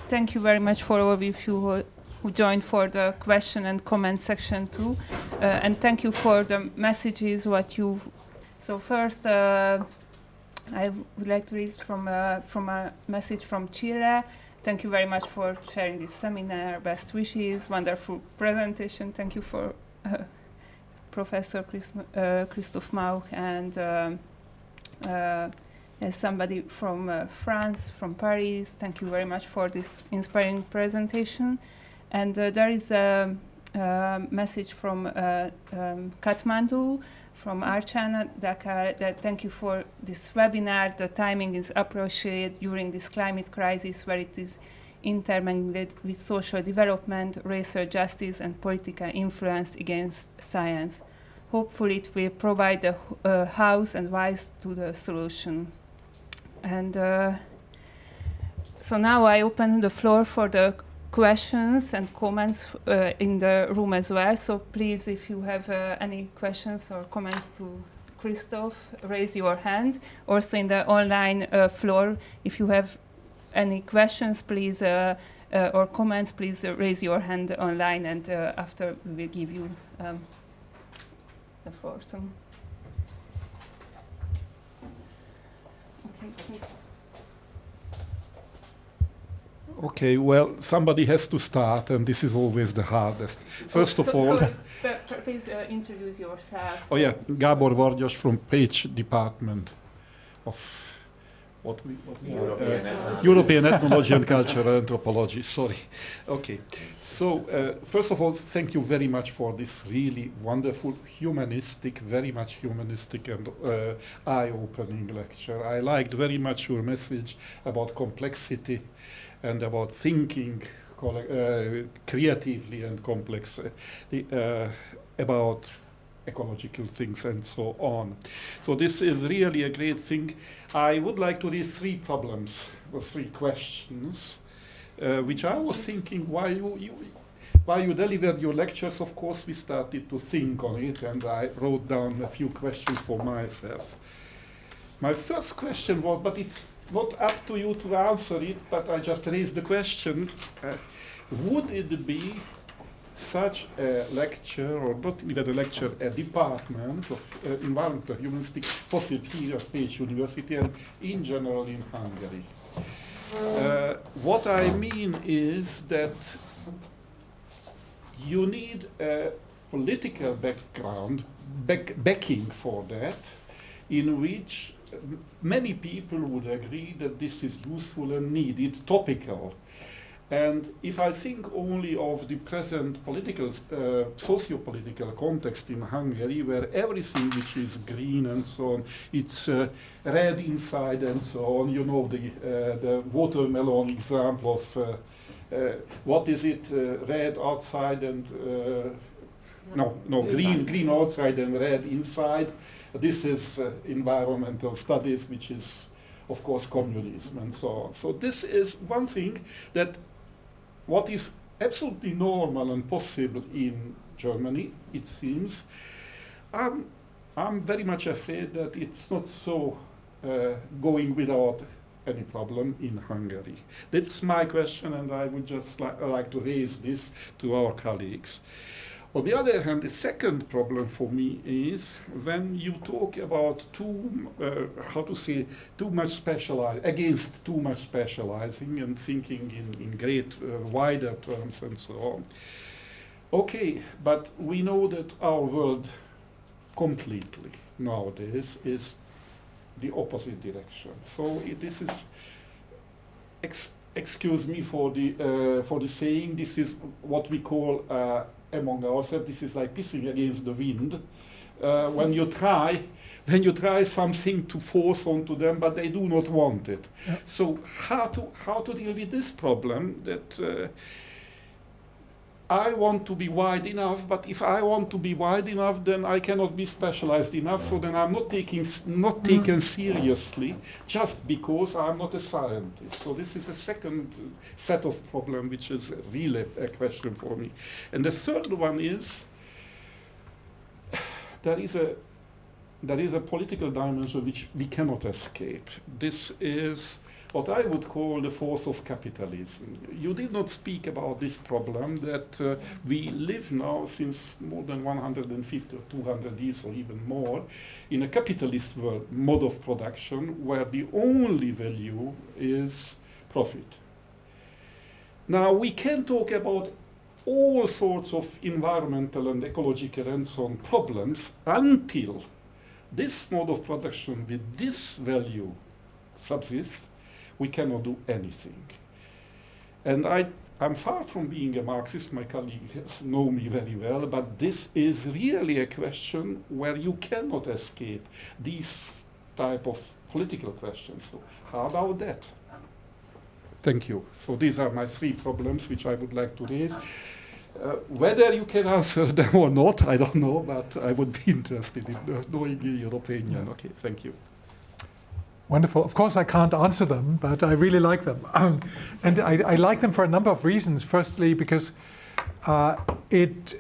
thank you very much for all of you who joined for the question and comment section too. And thank you for the messages, So first, I would like to read from a message from Chile. Thank you very much for sharing this seminar. Best wishes, wonderful presentation. Thank you for Professor Christof Mauch and somebody from France, from Paris. Thank you very much for this inspiring presentation. And there is a message from Kathmandu, from Archana Dakar, that thank you for this webinar. The timing is appropriate during this climate crisis where it is intermingled with social development, racial justice, and political influence against science. Hopefully it will provide a house and wise to the solution. And so now I open the floor for the questions and comments in the room as well. So please, if you have any questions or comments to Christof, raise your hand. Also in the online floor, if you have any questions, please, or comments, please raise your hand online, and after we will give you the floor. So. Okay. Okay, well, somebody has to start, and this is always the hardest. First of all... Please introduce yourself. Oh yeah, Gábor Vargyas from Pécs Department of European Ethnology and Cultural Anthropology, sorry. Okay, so first of all, thank you very much for this really wonderful, very much humanistic and eye-opening lecture. I liked very much your message about complexity and about thinking creatively and complexly about ecological things and so on. So this is really a great thing. I would like to raise three problems, or three questions, which I was thinking while you delivered your lectures. Of course, we started to think on it, and I wrote down a few questions for myself. My first question was, but it's not up to you to answer it, but I just raised the question, would it be such a lecture, or not even a lecture, a department of Environmental Humanities possible here at Pécs University and in general in Hungary? What I mean is that you need a political background, backing for that, in which many people would agree that this is useful and needed, topical. And if I think only of the present political, socio-political context in Hungary, where everything which is green and so on, it's red inside and so on, you know, the watermelon example of what is it, red outside and green outside and red inside. This is environmental studies, which is, of course, communism and so on. So this is one thing that what is absolutely normal and possible in Germany, it seems. I'm very much afraid that it's not so going without any problem in Hungary. That's my question, and I would just like to raise this to our colleagues. On the other hand, the second problem for me is when you talk about too much specializing and thinking in great wider terms and so on. Okay, but we know that our world completely nowadays is the opposite direction. So this is, excuse me for the saying, this is what we call among ourselves, this is like pissing against the wind. When you try something to force onto them, but they do not want it. Yeah. So how to deal with this problem? That I want to be wide enough, but if I want to be wide enough, then I cannot be specialized enough. So then I'm not taken seriously just because I'm not a scientist. So this is a second set of problem, which is really a question for me. And the third one is there is a political dimension which we cannot escape. This is what I would call the force of capitalism. You did not speak about this problem that we live now since more than 150 or 200 years or even more in a capitalist world, mode of production where the only value is profit. Now we can talk about all sorts of environmental and ecological and so on problems until this mode of production with this value subsists. We cannot do anything. And I'm far from being a Marxist, my colleagues know me very well, but this is really a question where you cannot escape these type of political questions. So how about that? Thank you. So these are my 3 problems which I would like to raise. Whether you can answer them or not, I don't know, but I would be interested in knowing your opinion. Okay, thank you. Wonderful. Of course, I can't answer them, but I really like them. And I like them for a number of reasons. Firstly, because it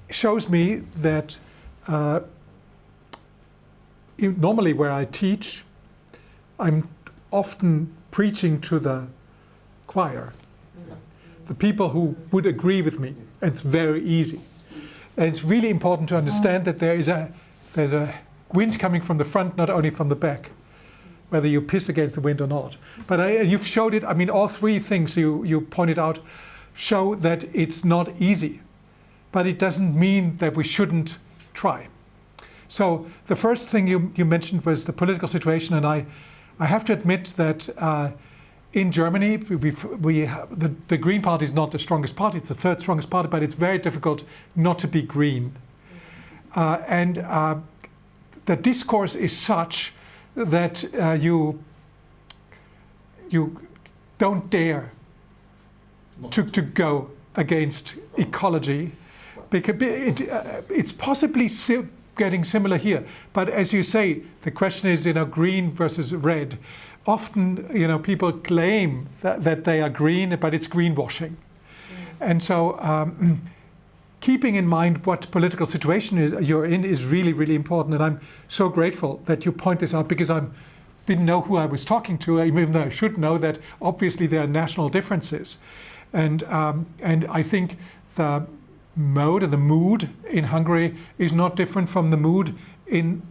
shows me that normally where I teach, I'm often preaching to the choir, the people who would agree with me. And it's very easy. And it's really important to understand that there's a wind coming from the front, not only from the back, whether you piss against the wind or not. But you've showed it, I mean, all 3 things you pointed out show that it's not easy, but it doesn't mean that we shouldn't try. So the first thing you mentioned was the political situation, and I have to admit that in Germany, the Green Party is not the strongest party, it's the 3rd strongest party, but it's very difficult not to be green. And the discourse is such that you don't dare to go against ecology, because it's possibly getting similar here. But as you say, the question is, green versus red. Often, people claim that they are green, but it's greenwashing. And so keeping in mind what political situation you're in is really, really important. And I'm so grateful that you point this out, because I didn't know who I was talking to, even though I should know that obviously there are national differences. And I think the mode or the mood in Hungary is not different from the mood in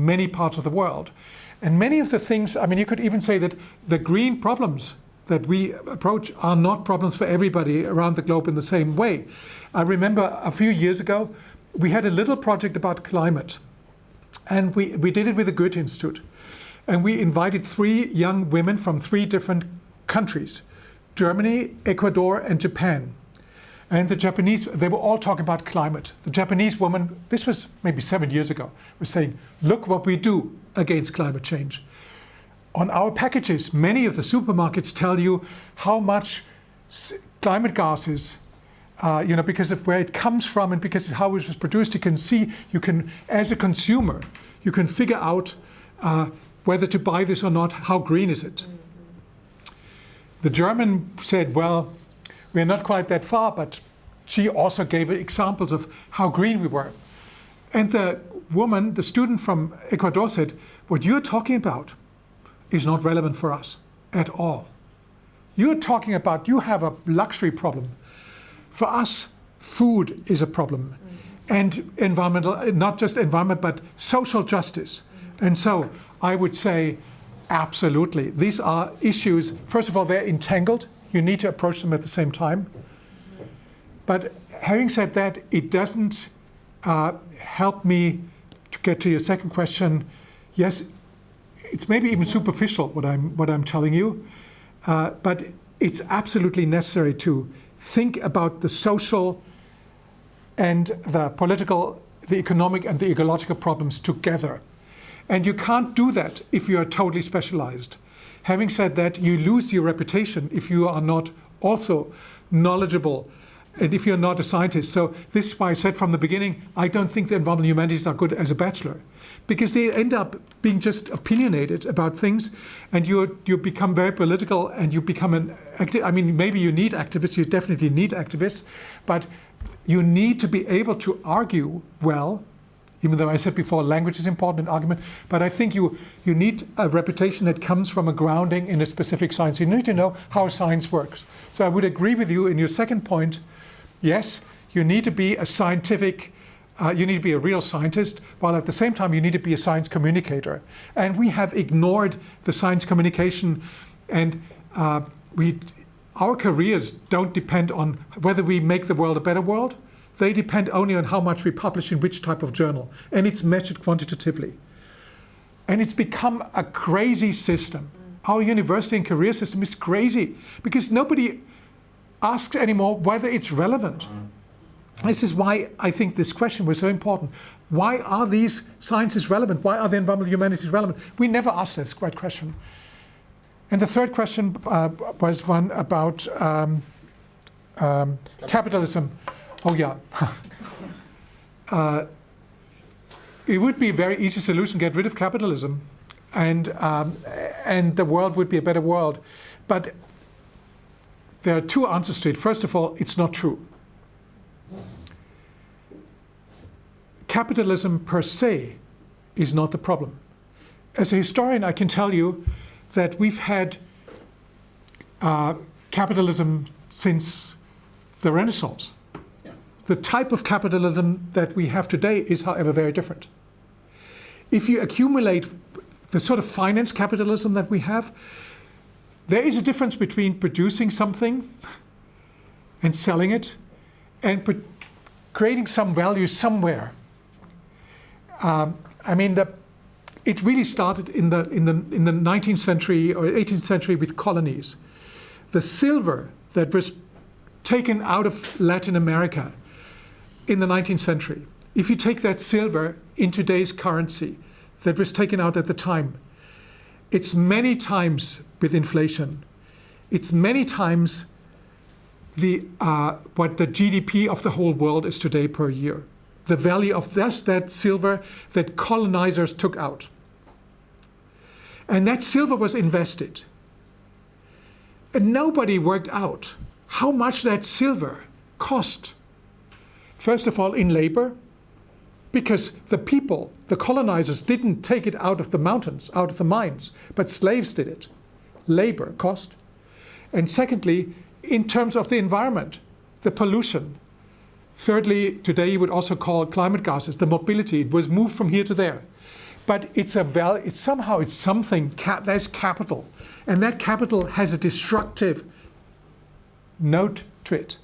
many parts of the world. And many of the things, I mean, you could even say that the green problems that we approach are not problems for everybody around the globe in the same way. I remember a few years ago, we had a little project about climate. And we did it with the Goethe Institute. And we invited 3 young women from 3 different countries, Germany, Ecuador, and Japan. And the Japanese, they were all talking about climate. The Japanese woman, this was maybe 7 years ago, was saying, look what we do against climate change. On our packages, many of the supermarkets tell you how much climate gases, because of where it comes from and because of how it was produced. You can, as a consumer, you can figure out whether to buy this or not, how green is it. The German said, well, we're not quite that far, but she also gave examples of how green we were. And the woman, the student from Ecuador, said, what you're talking about is not relevant for us at all. You're talking about, you have a luxury problem. For us, food is a problem. And environmental, not just environment, but social justice. And so I would say, absolutely. These are issues, first of all, they're entangled. You need to approach them at the same time. But having said that, it doesn't help me to get to your second question. Yes, it's maybe even superficial what I'm telling you, but it's absolutely necessary to think about the social and the political, the economic and the ecological problems together. And you can't do that if you are totally specialized. Having said that, you lose your reputation if you are not also knowledgeable and if you're not a scientist. So this is why I said from the beginning, I don't think the environmental humanities are good as a bachelor, because they end up being just opinionated about things, and you become very political, and you become an active. I mean, maybe you need activists, you definitely need activists, but you need to be able to argue well even though I said before language is important in argument, but I think you need a reputation that comes from a grounding in a specific science. You need to know how science works. So I would agree with you in your second point. Yes, you need to be a scientific, you need to be a real scientist, while at the same time you need to be a science communicator. And we have ignored the science communication, and our careers don't depend on whether we make the world a better world. They depend only on how much we publish in which type of journal, and it's measured quantitatively. And it's become a crazy system. Our university and career system is crazy because nobody asks anymore whether it's relevant. This is why I think this question was so important. Why are these sciences relevant? Why are the environmental humanities relevant? We never asked this great question. And the third question was one about capitalism. Oh yeah. It would be a very easy solution, get rid of capitalism, and the world would be a better world. But there are two answers to it. First of all, it's not true. Capitalism per se is not the problem. As a historian, I can tell you that we've had capitalism since the Renaissance. Yeah. The type of capitalism that we have today is, however, very different. If you accumulate the sort of finance capitalism that we have, there is a difference between producing something and selling it and creating some value somewhere. I mean, it really started in the 19th century or 18th century with colonies. The silver that was taken out of Latin America in the 19th century, if you take that silver in today's currency that was taken out at the time, it's many times with inflation. It's many times what the GDP of the whole world is today per year. The value of just that silver that colonizers took out. And that silver was invested. And nobody worked out how much that silver cost. First of all, in labor, because the people, the colonizers, didn't take it out of the mountains, out of the mines, but slaves did it. Labor cost. And secondly, in terms of the environment, the pollution. Thirdly, today you would also call climate gases, the mobility. It was moved from here to there. But it's somehow it's something, there's capital. And that capital has a destructive note to it.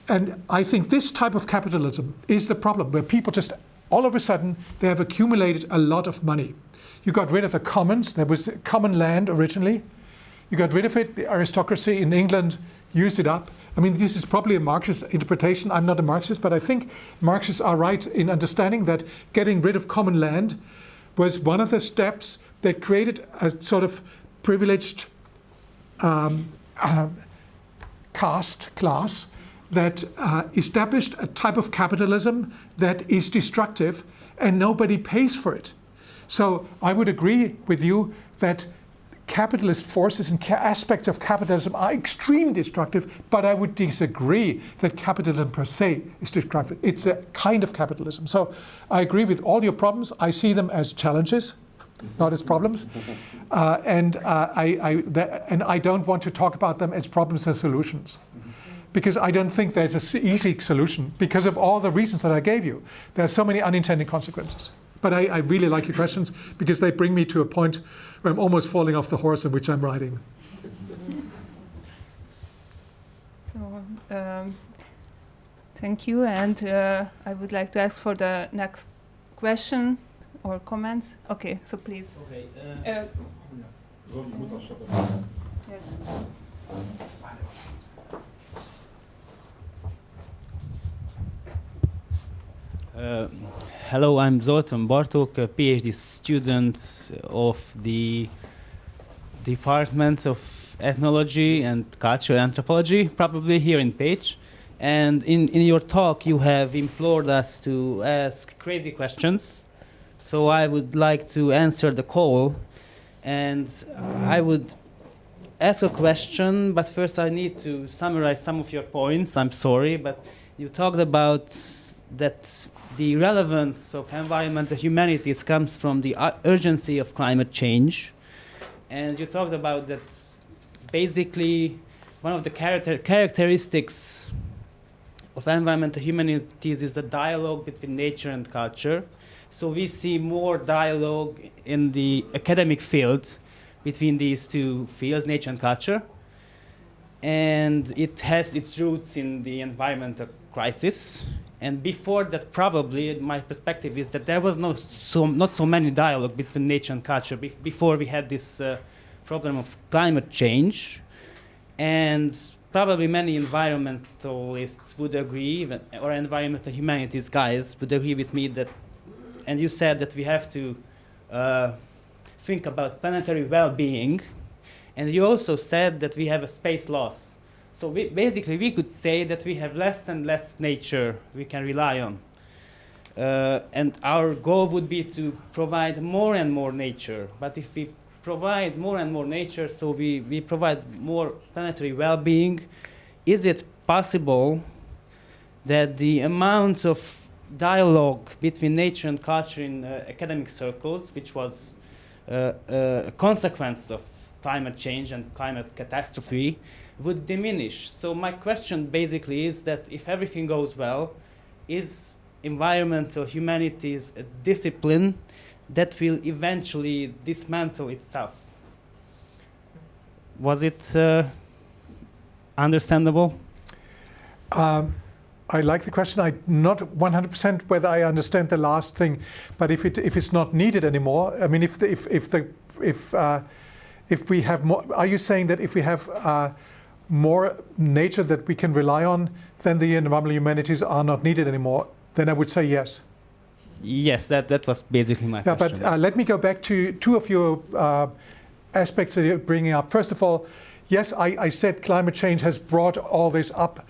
And I think this type of capitalism is the problem, where people just, all of a sudden, they have accumulated a lot of money. You got rid of the commons. There was common land originally. You got rid of it. The aristocracy in England used it up. I mean, this is probably a Marxist interpretation. I'm not a Marxist, but I think Marxists are right in understanding that getting rid of common land was one of the steps that created a sort of privileged caste class that established a type of capitalism that is destructive and nobody pays for it. So I would agree with you that capitalist forces and aspects of capitalism are extremely destructive, but I would disagree that capitalism per se is destructive. It's a kind of capitalism. So I agree with all your problems. I see them as challenges, not as problems. And I don't want to talk about them as problems and solutions, because I don't think there's an easy solution because of all the reasons that I gave you. There are so many unintended consequences. But I really like your questions because they bring me to a point where I'm almost falling off the horse in which I'm riding. So, thank you. And I would like to ask for the next question or comments. Okay, so please. Okay. Hello, I'm Zoltan Bartók, a PhD student of the Department of Ethnology and Cultural Anthropology, probably here in Pécs. And in your talk, you have implored us to ask crazy questions. So I would like to answer the call. And I would ask a question, but first I need to summarize some of your points. I'm sorry, but you talked about that the relevance of environmental humanities comes from the urgency of climate change. And you talked about that basically one of the characteristics of environmental humanities is the dialogue between nature and culture. So we see more dialogue in the academic field between these two fields, nature and culture. And it has its roots in the environmental crisis. And before that, probably, my perspective is that there was not so many dialogue between nature and culture before we had this problem of climate change. And probably many environmentalists would agree, or environmental humanities guys would agree with me that, and you said that we have to think about planetary well-being, and you also said that we have a space loss. So basically we could say that we have less and less nature we can rely on. And our goal would be to provide more and more nature. But if we provide more and more nature, so we provide more planetary well-being, is it possible that the amount of dialogue between nature and culture in academic circles, which was a consequence of climate change and climate catastrophe, would diminish? So my question basically is that if everything goes well, is environmental humanities a discipline that will eventually dismantle itself? Was it understandable? I like the question. I'm not 100% whether I understand the last thing, but if it's not needed anymore, I mean, if we have more, are you saying that if we have more nature that we can rely on, then the environmental humanities are not needed anymore? Then I would say yes. Yes, that was basically my question. But let me go back to two of your aspects that you're bringing up. First of all, yes, I said climate change has brought all this up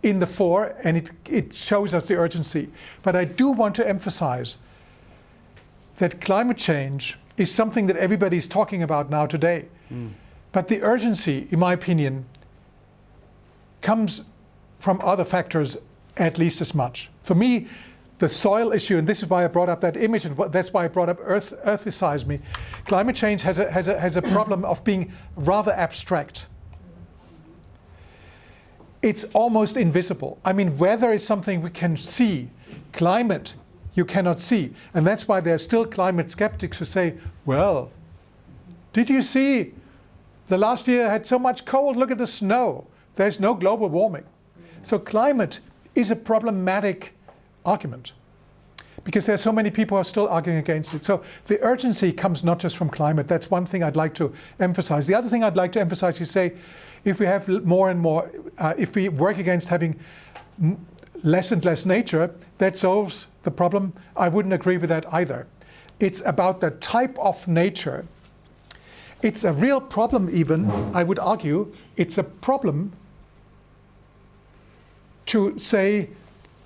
in the fore, and it shows us the urgency. But I do want to emphasize that climate change is something that everybody's talking about now today. But the urgency, in my opinion, comes from other factors at least as much. For me, the soil issue, and this is why I brought up that image, and that's why I brought up earthicized. Climate change has a problem of being rather abstract. It's almost invisible. I mean, weather is something we can see. Climate, you cannot see. And that's why there are still climate skeptics who say, well, did you see the last year had so much cold? Look at the snow. There's no global warming. So climate is a problematic argument because there are so many people who are still arguing against it. So the urgency comes not just from climate. That's one thing I'd like to emphasize. The other thing I'd like to emphasize, you say, if we have more and more, if we work against having less and less nature, that solves the problem. I wouldn't agree with that either. It's about the type of nature. It's a real problem even, I would argue, it's a problem to say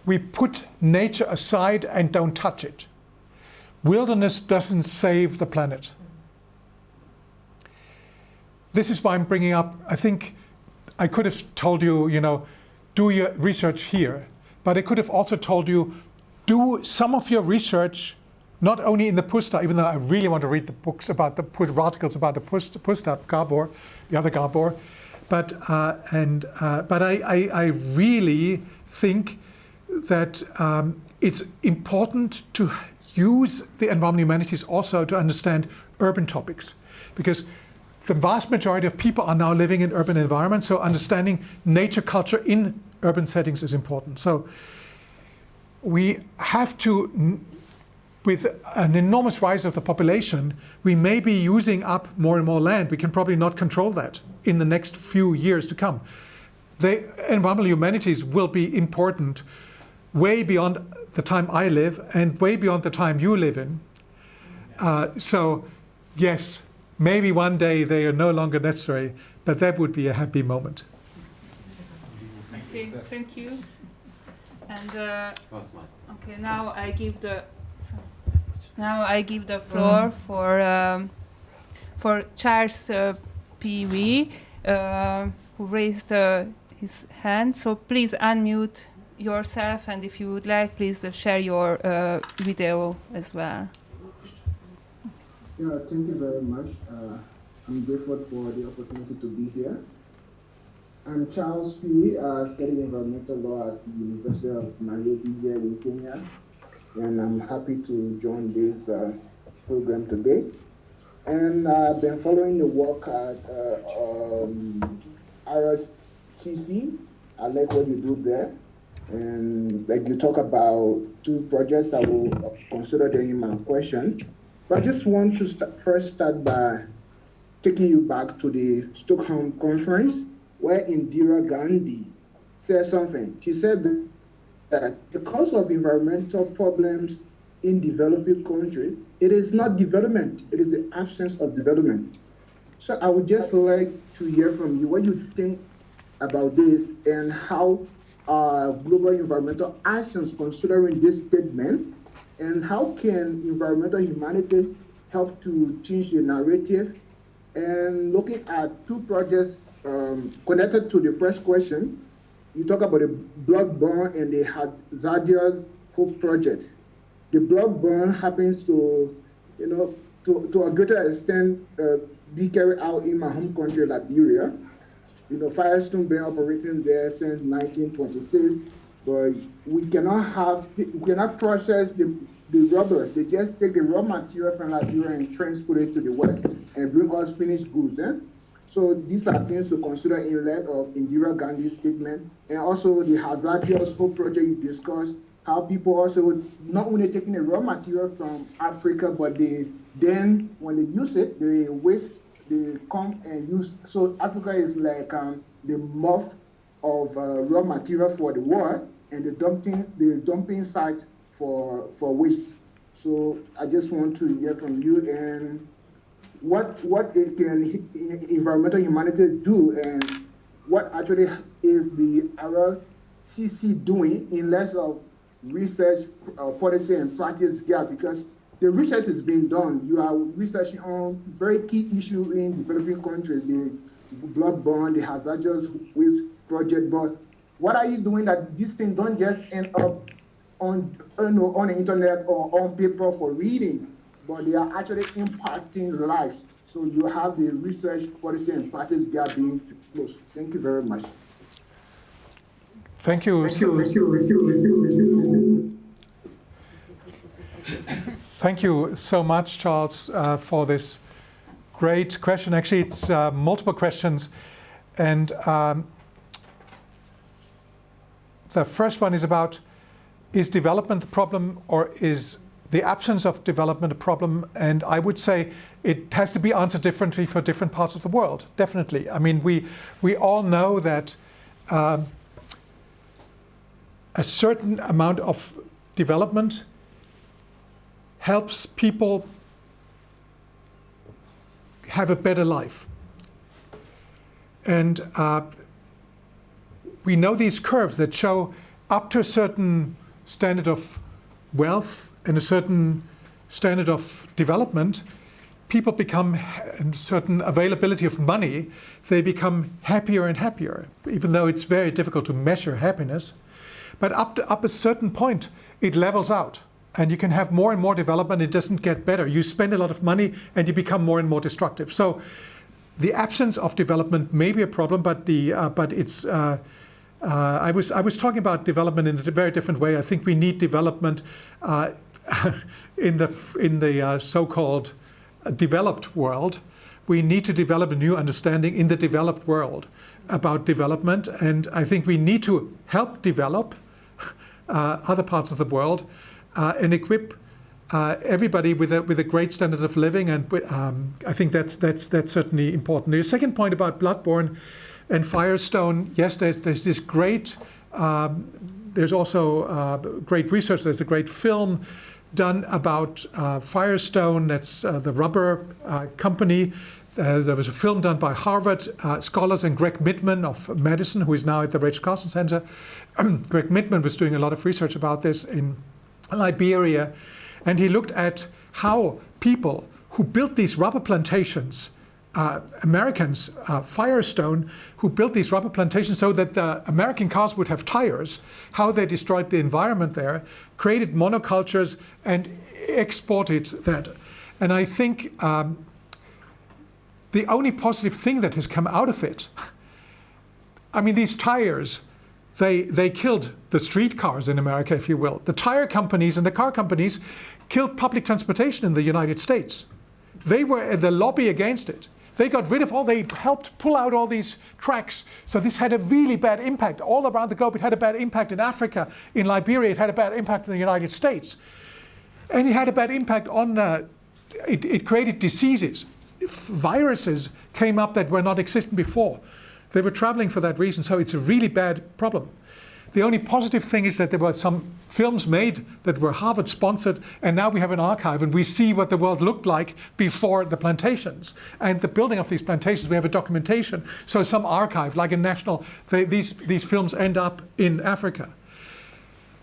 we put nature aside and don't touch it. Wilderness doesn't save the planet. This is why I'm bringing up, I think I could have told you, do your research here, but I could have also told you, do some of your research not only in the Pusta, even though I really want to read the books about the articles about the Pusta Gabor, the other Gabor, but I really think that it's important to use the environmental humanities also to understand urban topics, because the vast majority of people are now living in urban environments, so understanding nature culture in urban settings is important. So we have to, with an enormous rise of the population, we may be using up more and more land. We can probably not control that in the next few years to come. The environmental humanities will be important way beyond the time I live and way beyond the time you live in. So yes, maybe one day they are no longer necessary, but that would be a happy moment. Okay, thank you. And okay, now I give the floor for Charles PV, who raised his hand. So please unmute yourself, and if you would like, please share your video as well. Yeah, thank you very much. I'm grateful for the opportunity to be here. I'm Charles P. Studying environmental law at the University of Nairobi here in Kenya, and I'm happy to join this program today. And I've been following the work at RSCC. I like what you do there. And like you talk about 2 projects, I will consider them in my question. But I just want to first start by taking you back to the Stockholm conference, where Indira Gandhi said something. She said that the cause of environmental problems in developing countries, it is not development, it is the absence of development. So I would just like to hear from you what you think about this and how global environmental actions considering this statement, and how can environmental humanities help to change the narrative. And looking at 2 projects connected to the first question, you talk about the blood-borne and the hazardous hope project. The blood-borne happens to, to a greater extent be carried out in my home country, Liberia. Firestone been operating there since 1926, but we cannot process the rubber. They just take the raw material from Liberia and transport it to the West and bring us finished goods. So these are things to consider in light of Indira Gandhi's statement, and also the hazardous hope project you discussed, how people also not only taking the raw material from Africa, but then when they use it, they waste. They come and use, so Africa is like the mouth of raw material for the world, and the dumping site for waste. So I just want to hear from you, and what can environmental humanities do, and what actually is the RCC doing in less of research, policy, and practice gap, because the research is being done. You are researching on very key issue in developing countries, the blood-borne, the hazardous waste project. But what are you doing that these things don't just end up on the internet or on paper for reading, but they are actually impacting lives? So you have the research, policy, and practice gap being closed. Thank you very much. Thank you. Thank you so much, Charles, for this great question. Actually, it's multiple questions. And the first one is about, is development the problem, or is the absence of development a problem? And I would say it has to be answered differently for different parts of the world, definitely. I mean, we all know that a certain amount of development helps people have a better life. And we know these curves that show up to a certain standard of wealth and a certain standard of development, people become, a certain availability of money, they become happier and happier, even though it's very difficult to measure happiness. But up a certain point, it levels out. And you can have more and more development, it doesn't get better. You spend a lot of money and you become more and more destructive. So the absence of development may be a problem, but it's I was talking about development in a very different way. I think we need development in the so-called developed world. We need to develop a new understanding in the developed world about development, and I think we need to help develop other parts of the world and equip everybody with a great standard of living, and I think that's certainly important. The second point about bloodborne and Firestone, yes, there's this great. There's also great research. There's a great film done about Firestone. That's the rubber company. There was a film done by Harvard scholars and Greg Midman of Madison, who is now at the Rachel Carson Center. Greg Midman was doing a lot of research about this in Liberia, and he looked at how people who built these rubber plantations Americans, Firestone, who built these rubber plantations so that the American cars would have tires, how they destroyed the environment there, created monocultures, and exported that. And I think the only positive thing that has come out of it, I mean, these tires, they killed the streetcars in America, if you will. The tire companies and the car companies killed public transportation in the United States. They were the lobby against it. They got rid of they helped pull out all these tracks. So this had a really bad impact all around the globe. It had a bad impact in Africa, in Liberia. It had a bad impact in the United States. And it had a bad impact on, it created diseases. Viruses came up that were not existent before. They were traveling for that reason. So it's a really bad problem. The only positive thing is that there were some films made that were Harvard sponsored, and now we have an archive and we see what the world looked like before the plantations. And the building of these plantations, we have a documentation. So some archive, like a national, these films end up in Africa.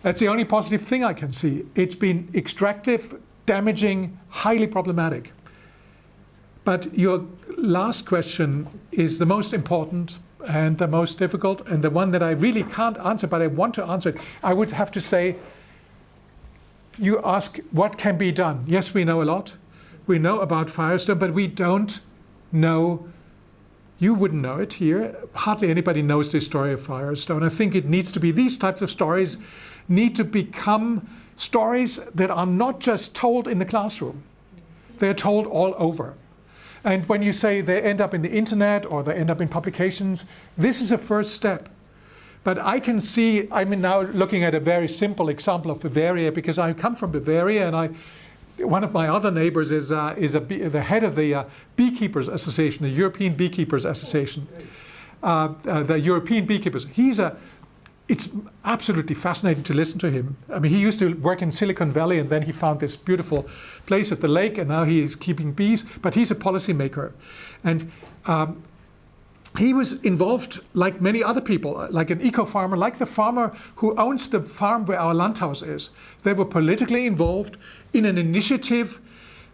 That's the only positive thing I can see. It's been extractive, damaging, highly problematic. But your last question is the most important and the most difficult, and the one that I really can't answer, but I want to answer it. I would have to say, you ask what can be done. Yes, we know a lot. We know about Firestone, but we don't know, you wouldn't know it here. Hardly anybody knows the story of Firestone. I think it needs to be, these types of stories need to become stories that are not just told in the classroom. They're told all over. And when you say they end up in the internet or they end up in publications, this is a first step. But I can see, I'm now looking at a very simple example of Bavaria, because I come from Bavaria, and one of my other neighbors is the head of the Beekeepers Association, the European Beekeepers Association. The European Beekeepers. It's absolutely fascinating to listen to him. I mean, he used to work in Silicon Valley, and then he found this beautiful place at the lake, and now he is keeping bees, but he's a policymaker. And he was involved, like many other people, like an eco-farmer, like the farmer who owns the farm where our Landhaus is. They were politically involved in an initiative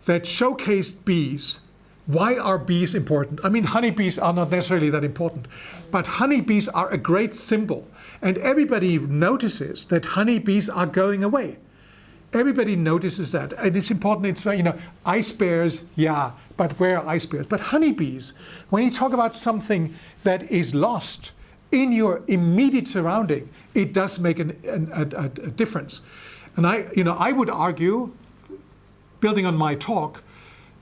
that showcased bees. Why are bees important? I mean, honeybees are not necessarily that important, but honeybees are a great symbol. And everybody notices that honeybees are going away. Everybody notices that. And it's important, it's, ice bears, yeah, but where are ice bears? But honeybees, when you talk about something that is lost in your immediate surrounding, it does make a difference. And I would argue, building on my talk,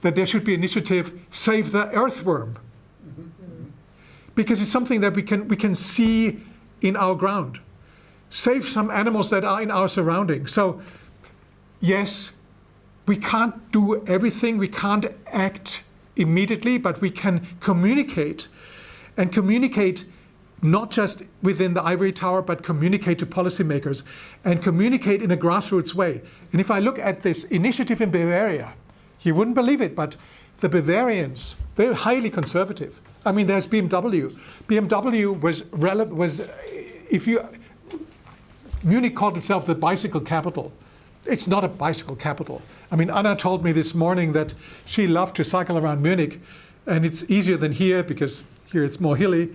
that there should be an initiative, Save the Earthworm. Because it's something that we can see in our ground. Save some animals that are in our surroundings. So, yes, we can't do everything, we can't act immediately, but we can communicate, and communicate not just within the ivory tower, but communicate to policymakers, and communicate in a grassroots way. And if I look at this initiative in Bavaria, you wouldn't believe it, but the Bavarians, they're highly conservative. I mean, there's BMW. BMW was Munich called itself the bicycle capital. It's not a bicycle capital. I mean, Anna told me this morning that she loved to cycle around Munich, and it's easier than here because here it's more hilly,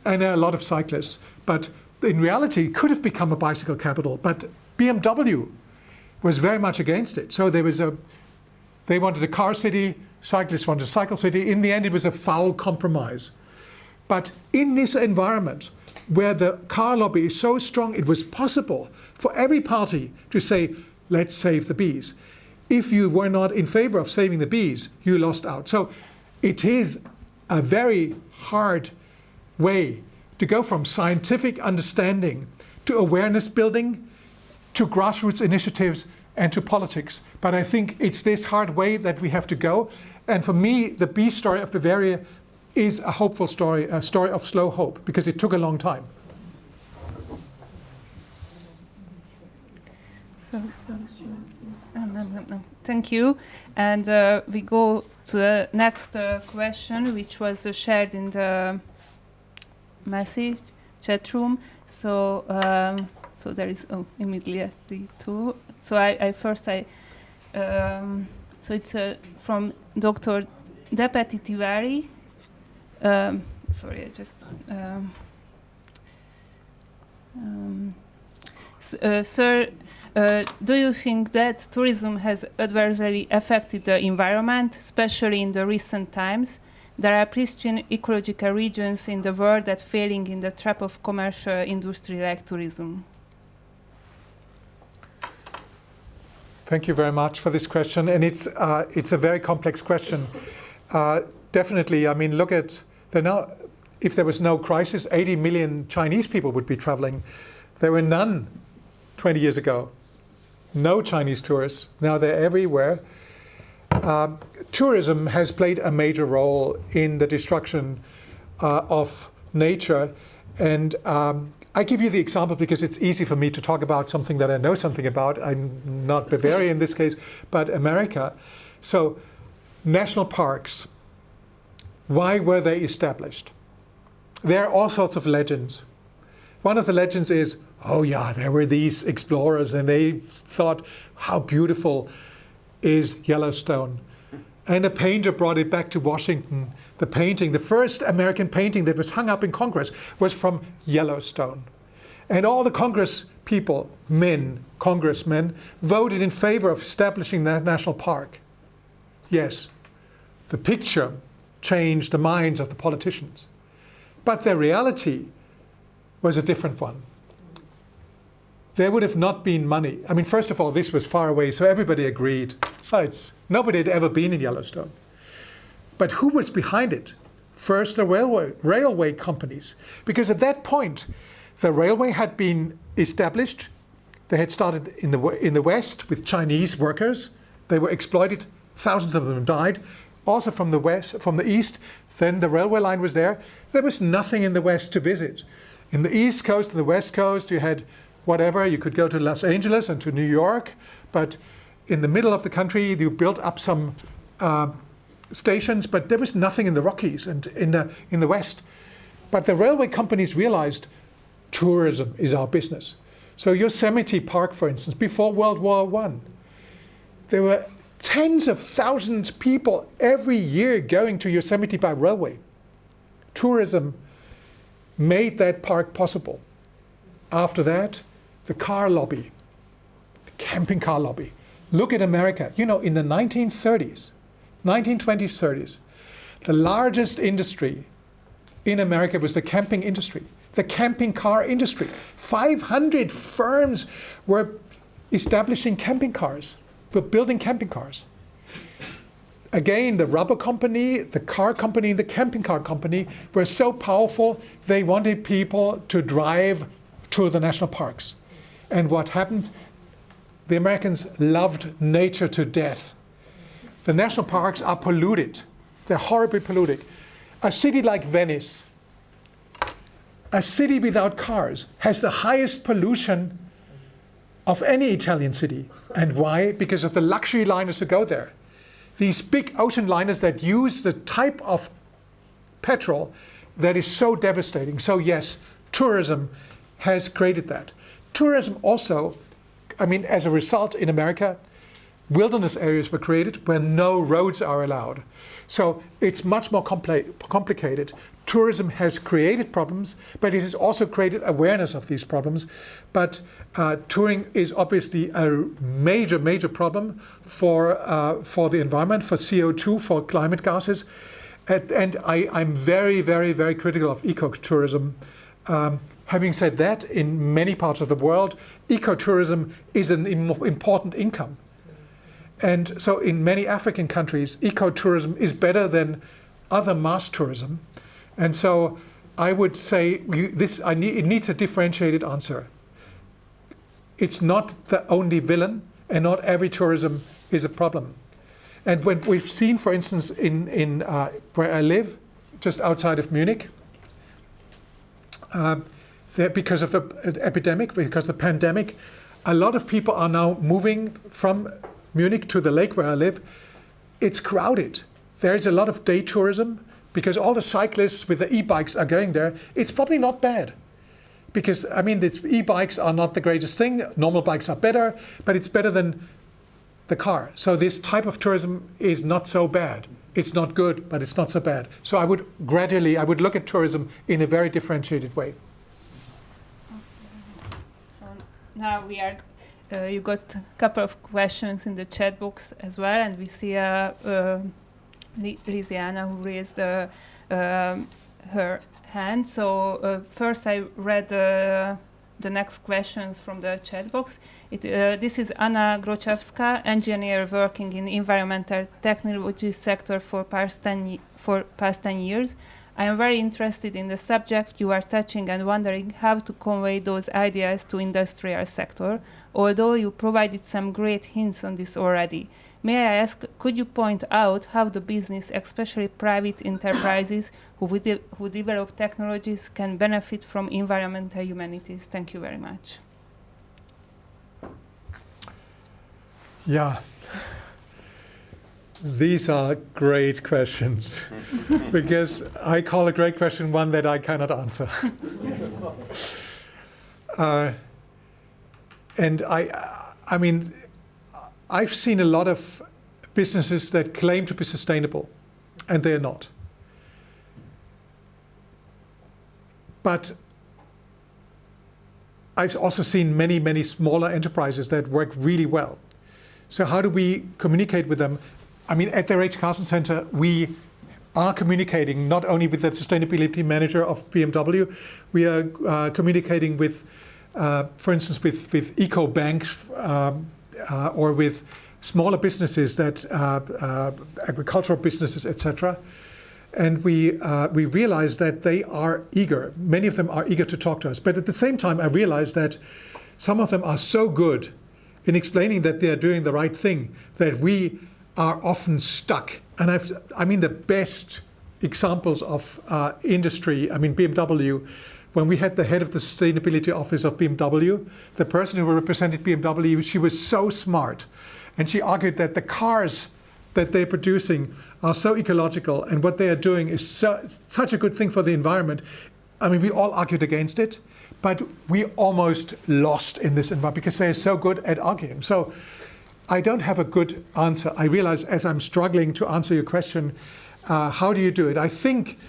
and there are a lot of cyclists. But in reality, it could have become a bicycle capital, but BMW was very much against it. So they wanted a car city, cyclists wanted a cycle city. In the end, it was a foul compromise. But in this environment, where the car lobby is so strong, it was possible for every party to say, let's save the bees. If you were not in favor of saving the bees, you lost out. So it is a very hard way to go from scientific understanding to awareness building, to grassroots initiatives, and to politics. But I think it's this hard way that we have to go. And for me, the bee story of Bavaria is a hopeful story, a story of slow hope, because it took a long time. No. Thank you. And we go to the next question, which was shared in the message chat room. So there is immediately two. So so it's from Dr. Deputy sorry, I just Sir, do you think that tourism has adversely affected the environment, especially in the recent times? There are pristine ecological regions in the world that failing in the trap of commercial industry like tourism. Thank you very much for this question, and it's a very complex question. Definitely, I mean, look at if there was no crisis, 80 million Chinese people would be traveling. There were none 20 years ago. No Chinese tourists. Now they're everywhere. Tourism has played a major role in the destruction of nature. And I give you the example because it's easy for me to talk about something that I know something about. I'm not Bavaria in this case, but America. So national parks, why were they established? There are all sorts of legends. One of the legends is, oh yeah, there were these explorers and they thought, how beautiful is Yellowstone. And a painter brought it back to Washington. The painting, the first American painting that was hung up in Congress was from Yellowstone. And all the Congress people, congressmen, voted in favor of establishing that national park. Yes, the picture changed the minds of the politicians. But the reality was a different one. There would have not been money. I mean, first of all, this was far away, so everybody agreed. Nobody had ever been in Yellowstone. But who was behind it? First, the railway companies. Because at that point, the railway had been established. They had started in the West with Chinese workers. They were exploited. Thousands of them died. Also from the East, then the railway line was there. There was nothing in the West to visit. In the East Coast and the West Coast, you had whatever. You could go to Los Angeles and to New York. But in the middle of the country, you built up some stations, but there was nothing in the Rockies and in the West. But the railway companies realized tourism is our business. So Yosemite Park, for instance, before World War I, there were tens of thousands of people every year going to Yosemite by railway. Tourism made that park possible. After that, the car lobby, the camping car lobby. Look at America. You know, in the 1920s, 30s, the largest industry in America was the camping industry, the camping car industry. 500 firms were establishing camping cars, were building camping cars. Again, the rubber company, the car company, the camping car company were so powerful, they wanted people to drive to the national parks. And what happened? The Americans loved nature to death. The national parks are polluted. They're horribly polluted. A city like Venice, a city without cars, has the highest pollution of any Italian city. And why? Because of the luxury liners that go there. These big ocean liners that use the type of petrol that is so devastating. So yes, tourism has created that. Tourism also, I mean, as a result in America, wilderness areas were created where no roads are allowed. So it's much more complicated. Tourism has created problems, but it has also created awareness of these problems. But touring is obviously a major, major problem for the environment, for CO2, for climate gases. And I'm very, very, very critical of ecotourism. Having said that, in many parts of the world, ecotourism is an important income. And so in many African countries, ecotourism is better than other mass tourism. And so I would say it needs a differentiated answer. It's not the only villain, and not every tourism is a problem. And when we've seen, for instance, in where I live, just outside of Munich, because of the epidemic, because of the pandemic, a lot of people are now moving from Munich to the lake where I live. It's crowded. There is a lot of day tourism because all the cyclists with the e-bikes are going there. It's probably not bad because, I mean, the e-bikes are not the greatest thing. Normal bikes are better, but it's better than the car. So this type of tourism is not so bad. it's not good, but it's not so bad. So I would look at tourism in a very differentiated way. So now we are, you got a couple of questions in the chat box as well, and we see Lisiana who raised her hand. So first I read the next questions from the chat box. This is Anna Grochewska, engineer working in environmental technology sector for past 10 years. I am very interested in the subject you are touching and wondering how to convey those ideas to industrial sector, although you provided some great hints on this already. May I ask, could you point out how the business, especially private enterprises who develop technologies, can benefit from environmental humanities? Thank you very much. Yeah, these are great questions because I call a great question one that I cannot answer. And I mean, I've seen a lot of businesses that claim to be sustainable, and they're not. But I've also seen many, many smaller enterprises that work really well. So how do we communicate with them? I mean, at the RH Carson Center, we are communicating not only with the sustainability manager of BMW, we are communicating with, for instance, with eco banks or with smaller businesses, that agricultural businesses, etc. And we realize that they are eager. Many of them are eager to talk to us. But at the same time, I realize that some of them are so good in explaining that they are doing the right thing that we are often stuck. And I mean, the best examples of industry, I mean, BMW, when we had the head of the sustainability office of BMW, the person who represented BMW, she was so smart. And she argued that the cars that they're producing are so ecological and what they are doing is such a good thing for the environment. I mean, we all argued against it, but we almost lost in this environment because they are so good at arguing. So I don't have a good answer. I realize as I'm struggling to answer your question, how do you do it? I think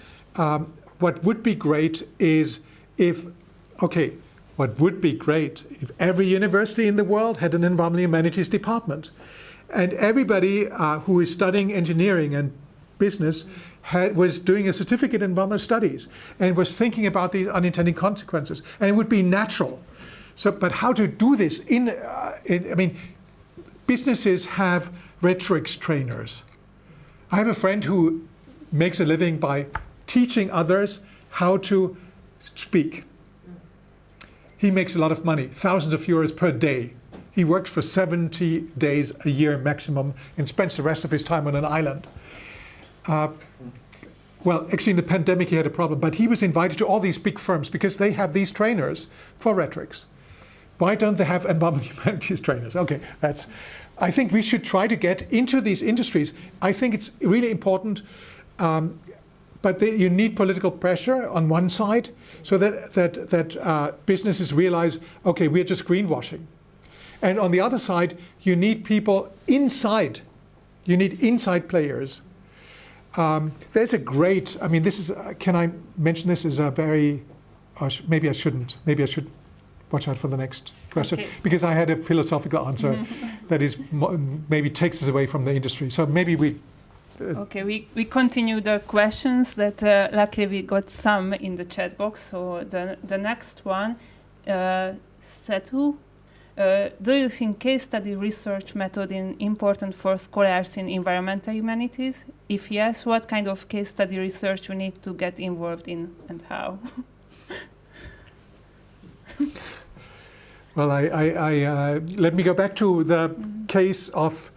what would be great is what would be great if every university in the world had an environmental humanities department, and everybody who is studying engineering and business was doing a certificate in environmental studies and was thinking about these unintended consequences, and it would be natural. So, but how to do this? I mean, businesses have rhetorics trainers. I have a friend who makes a living by teaching others how to speak. He makes a lot of money, thousands of euros per day. He works for 70 days a year maximum and spends the rest of his time on an island. Well, actually in the pandemic he had a problem, but he was invited to all these big firms because they have these trainers for rhetorics. Why don't they have environmental humanities trainers? Okay, I think we should try to get into these industries. I think it's really important, but you need political pressure on one side so that businesses realize, okay, we're just greenwashing. And on the other side, you need people inside. You need inside players. There's a great, I mean, this is, can I mention this as a very, maybe I shouldn't. Maybe I should watch out for the next question, okay. Because I had a philosophical answer that is maybe takes us away from the industry. So maybe we... Okay, we continue the questions that luckily we got some in the chat box. So the next one, Setu, do you think case study research method is important for scholars in environmental humanities? If yes, what kind of case study research we need to get involved in and how? Well, let me go back to the case of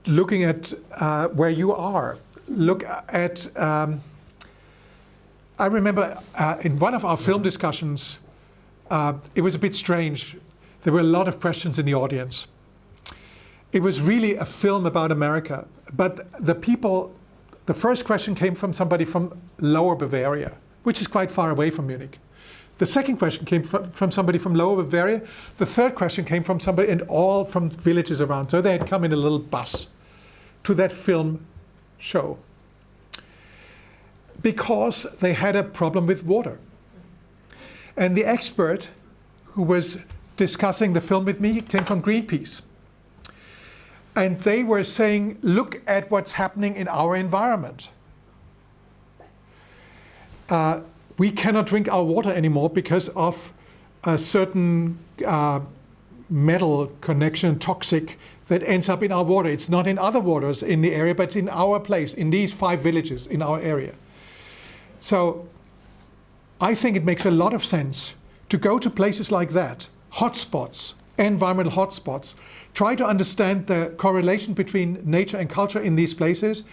looking at where you are. Look at, I remember in one of our film discussions, it was a bit strange. There were a lot of questions in the audience. It was really a film about America, but the first question came from somebody from Lower Bavaria, which is quite far away from Munich. The second question came from somebody from Lower Bavaria. The third question came from somebody, and all from villages around. So they had come in a little bus to that film show because they had a problem with water. And the expert who was discussing the film with me came from Greenpeace. And they were saying, look at what's happening in our environment. We cannot drink our water anymore because of a certain metal connection, toxic, that ends up in our water. It's not in other waters in the area, but it's in our place, in these 5 villages in our area. So I think it makes a lot of sense to go to places like that, hotspots, environmental hotspots, try to understand the correlation between nature and culture in these places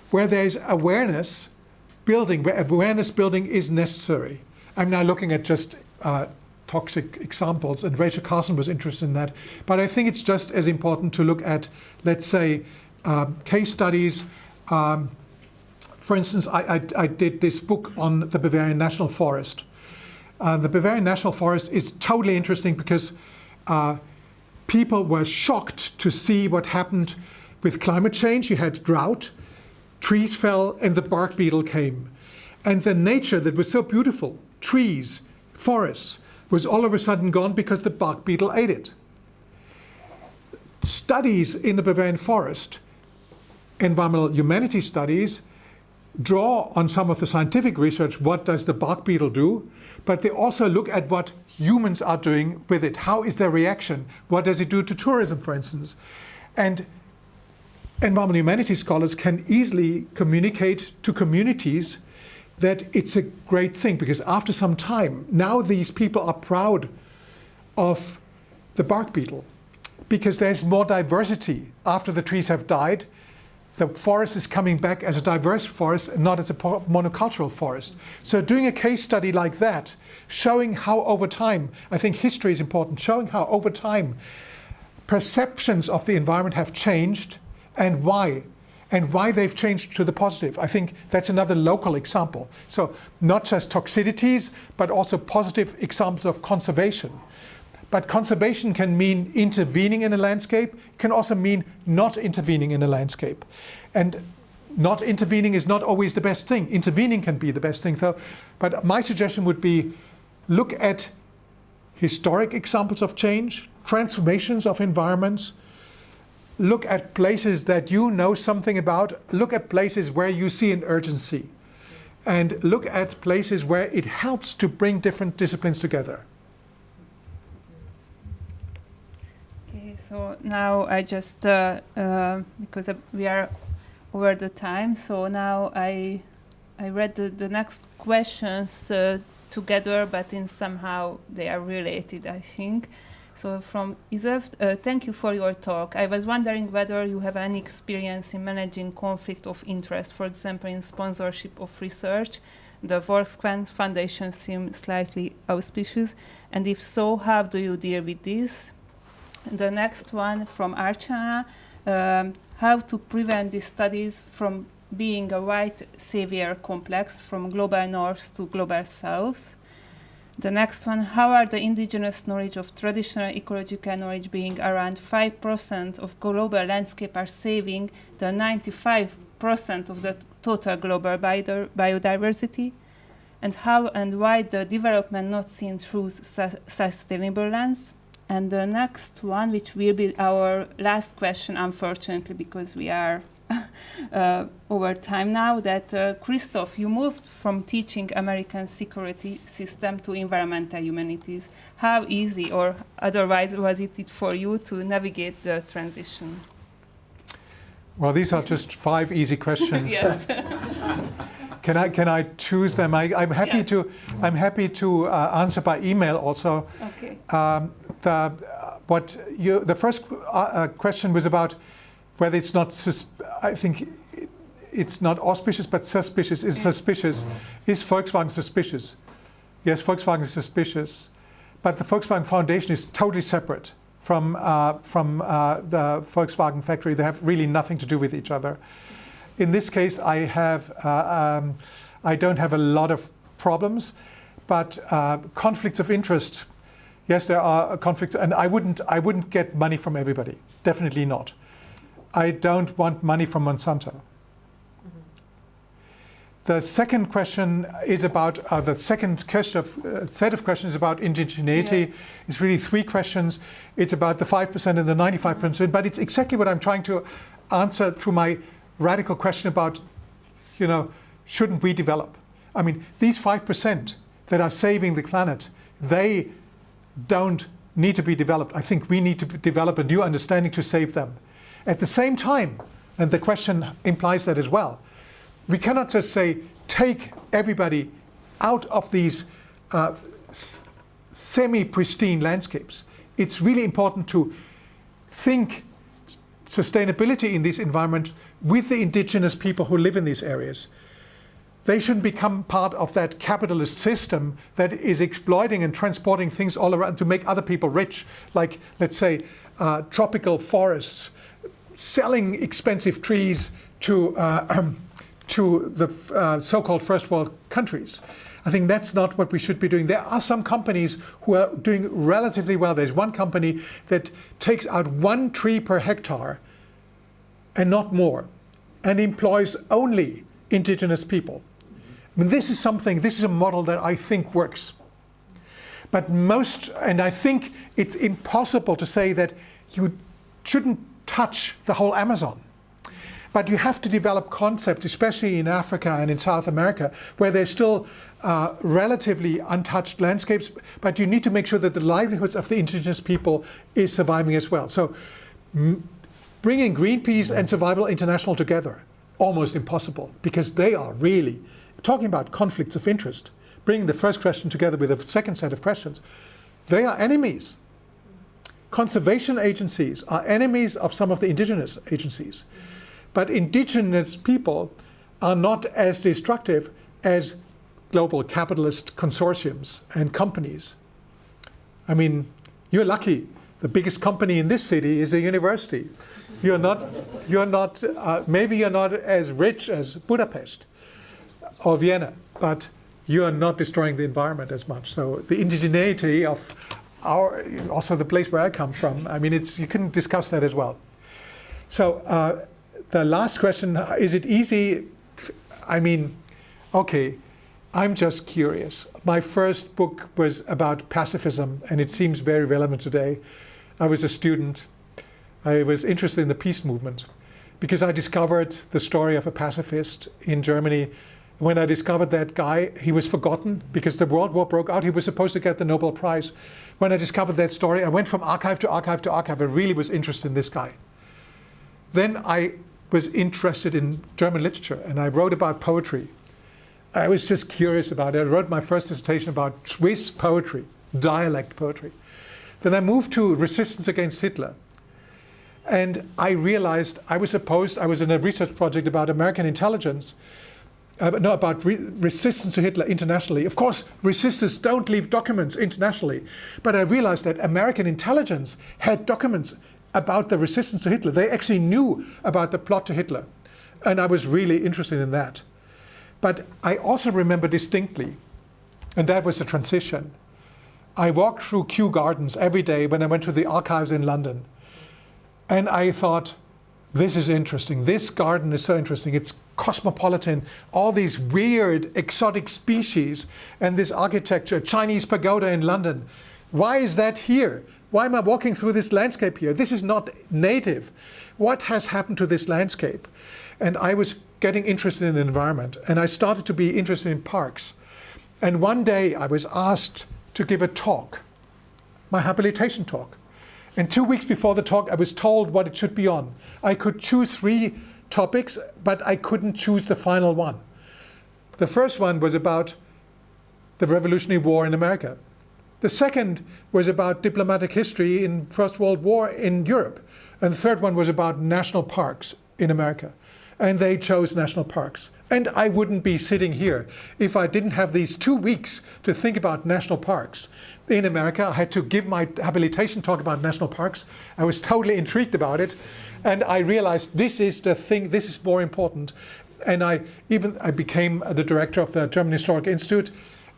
where there's awareness building, where awareness building is necessary. I'm now looking at just toxic examples, and Rachel Carson was interested in that. But I think it's just as important to look at, let's say, case studies. For instance, I did this book on the Bavarian National Forest. The Bavarian National Forest is totally interesting because people were shocked to see what happened with climate change. You had drought, trees fell, and the bark beetle came. And the nature that was so beautiful, trees, forests, was all of a sudden gone because the bark beetle ate it. Studies in the Bavarian forest, environmental humanities studies, draw on some of the scientific research, what does the bark beetle do, but they also look at what humans are doing with it. How is their reaction? What does it do to tourism, for instance? And environmental humanities scholars can easily communicate to communities that it's a great thing, because after some time, now these people are proud of the bark beetle because there's more diversity. After the trees have died, the forest is coming back as a diverse forest and not as a monocultural forest. So doing a case study like that, showing how over time, I think history is important, showing how over time perceptions of the environment have changed and why they've changed to the positive. I think that's another local example. So not just toxicities, but also positive examples of conservation. But conservation can mean intervening in a landscape, can also mean not intervening in a landscape. And not intervening is not always the best thing. Intervening can be the best thing, though. But my suggestion would be look at historic examples of change, transformations of environments, look at places that you know something about, look at places where you see an urgency, and look at places where it helps to bring different disciplines together. Okay, so now I just, because we are over the time, so now I read the next questions together, but in somehow they are related, I think. So from Isef, thank you for your talk. I was wondering whether you have any experience in managing conflict of interest, for example, in sponsorship of research. The Volkswagen Foundation seems slightly auspicious, and if so, how do you deal with this? The next one from Archana, how to prevent these studies from being a white savior complex from global north to global south. The next one, how are the indigenous knowledge of traditional ecological knowledge being around 5% of global landscape are saving the 95% of the total global biodiversity? And how and why the development not seen through sustainable lens? And the next one, which will be our last question, unfortunately, because we are over time now, that Christof, you moved from teaching American security system to environmental humanities. How easy or otherwise was it for you to navigate the transition? Well, these are just 5 easy questions. Yes. Can I choose them? I'm happy to answer by email also. Okay. The first question was about whether it's not, I think it's not auspicious, but suspicious. Is suspicious. Is Volkswagen suspicious? Yes, Volkswagen is suspicious, but the Volkswagen Foundation is totally separate from the Volkswagen factory. They have really nothing to do with each other. In this case, I don't have a lot of problems, but conflicts of interest. Yes, there are conflicts, and I wouldn't get money from everybody. Definitely not. I don't want money from Monsanto. The second question is about, the second question set of questions about indigeneity. Yeah. It's really 3 questions. It's about the 5% and the 95%, but it's exactly what I'm trying to answer through my radical question about, shouldn't we develop? I mean, these 5% that are saving the planet, they don't need to be developed. I think we need to develop a new understanding to save them. At the same time, and the question implies that as well, we cannot just say, take everybody out of these semi-pristine landscapes. It's really important to think sustainability in this environment with the indigenous people who live in these areas. They shouldn't become part of that capitalist system that is exploiting and transporting things all around to make other people rich, like, let's say, tropical forests, selling expensive trees to the so-called first world countries. I think that's not what we should be doing. There are some companies who are doing relatively well. There's one company that takes out 1 tree per hectare and not more, and employs only indigenous people. I mean, this is a model that I think works. But and I think it's impossible to say that you shouldn't touch the whole Amazon. But you have to develop concepts, especially in Africa and in South America, where there's still relatively untouched landscapes, but you need to make sure that the livelihoods of the indigenous people is surviving as well. So bringing Greenpeace and Survival International together, almost impossible, because they are really talking about conflicts of interest. Bringing the first question together with the second set of questions, they are enemies. Conservation agencies are enemies of some of the indigenous agencies. But indigenous people are not as destructive as global capitalist consortiums and companies. I mean, you're lucky. The biggest company in this city is a university. Maybe you're not as rich as Budapest or Vienna, but you're not destroying the environment as much. So the indigeneity of also the place where I come from, I mean, you can discuss that as well. So the last question, is it easy? I mean, okay, I'm just curious. My first book was about pacifism, and it seems very relevant today. I was a student. I was interested in the peace movement because I discovered the story of a pacifist in Germany. When I discovered that guy, he was forgotten because the World War broke out. He was supposed to get the Nobel Prize. When I discovered that story, I went from archive to archive to archive. I really was interested in this guy. Then I was interested in German literature, and I wrote about poetry. I was just curious about it. I wrote my first dissertation about Swiss poetry, dialect poetry. Then I moved to resistance against Hitler. And I realized I was in a research project about American intelligence, about resistance to Hitler internationally. Of course, resistors don't leave documents internationally. But I realized that American intelligence had documents about the resistance to Hitler. They actually knew about the plot to Hitler. And I was really interested in that. But I also remember distinctly, and that was the transition. I walked through Kew Gardens every day when I went to the archives in London. And I thought, this is interesting. This garden is so interesting. It's cosmopolitan, all these weird exotic species and this architecture, Chinese pagoda in London. Why is that here? Why am I walking through this landscape here? This is not native. What has happened to this landscape? And I was getting interested in the environment, and I started to be interested in parks. And one day I was asked to give a talk, my habilitation talk. And 2 weeks before the talk, I was told what it should be on. I could choose 3 topics, but I couldn't choose the final one. The first one was about the Revolutionary War in America. The second was about diplomatic history in First World War in Europe. And the third one was about national parks in America. And they chose national parks. And I wouldn't be sitting here if I didn't have these 2 weeks to think about national parks. In America, I had to give my habilitation talk about national parks. I was totally intrigued about it. And I realized this is the thing, this is more important. And I became the director of the German Historical Institute.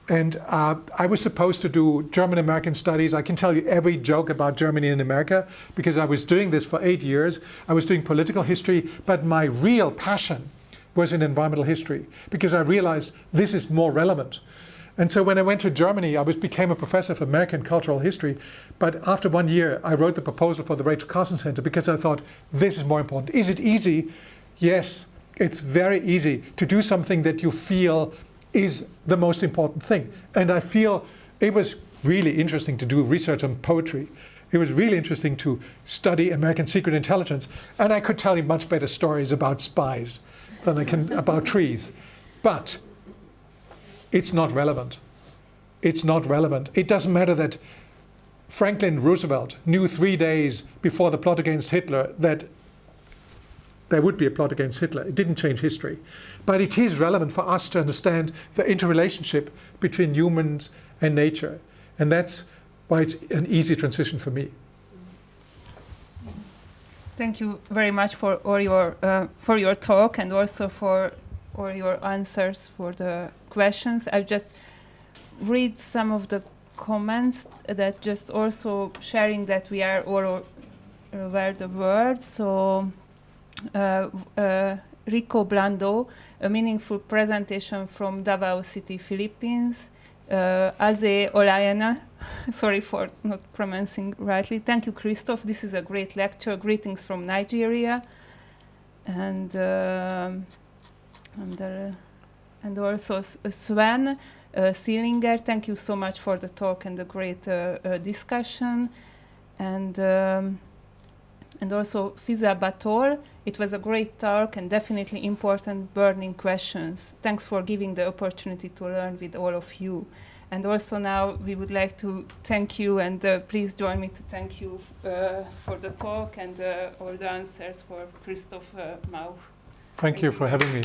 And I was supposed to do German-American studies. I can tell you every joke about Germany and America because I was doing this for 8 years. I was doing political history, but my real passion was in environmental history, because I realized this is more relevant. And so when I went to Germany, I became a professor of American cultural history. But after 1 year, I wrote the proposal for the Rachel Carson Center because I thought, this is more important. Is it easy? Yes, it's very easy to do something that you feel is the most important thing. And I feel it was really interesting to do research on poetry. It was really interesting to study American secret intelligence. And I could tell you much better stories about spies than I can about trees. But it's not relevant. It's not relevant. It doesn't matter that Franklin Roosevelt knew 3 days before the plot against Hitler that there would be a plot against Hitler. It didn't change history. But it is relevant for us to understand the interrelationship between humans and nature. And that's why it's an easy transition for me. Thank you very much for all your talk, and also for all your answers for the questions. I'll just read some of the comments that just also sharing that we are all over the world. So Rico Blando, a meaningful presentation from Davao City, Philippines. Aze Olayana, sorry for not pronouncing rightly. Thank you, Christof. This is a great lecture. Greetings from Nigeria. And also Sven Seelinger, thank you so much for the talk and the great discussion. And also Fiza Batol, it was a great talk and definitely important burning questions. Thanks for giving the opportunity to learn with all of you. And also now we would like to thank you, and please join me to thank you for the talk and all the answers for Christof Mauch. Thank you for having me.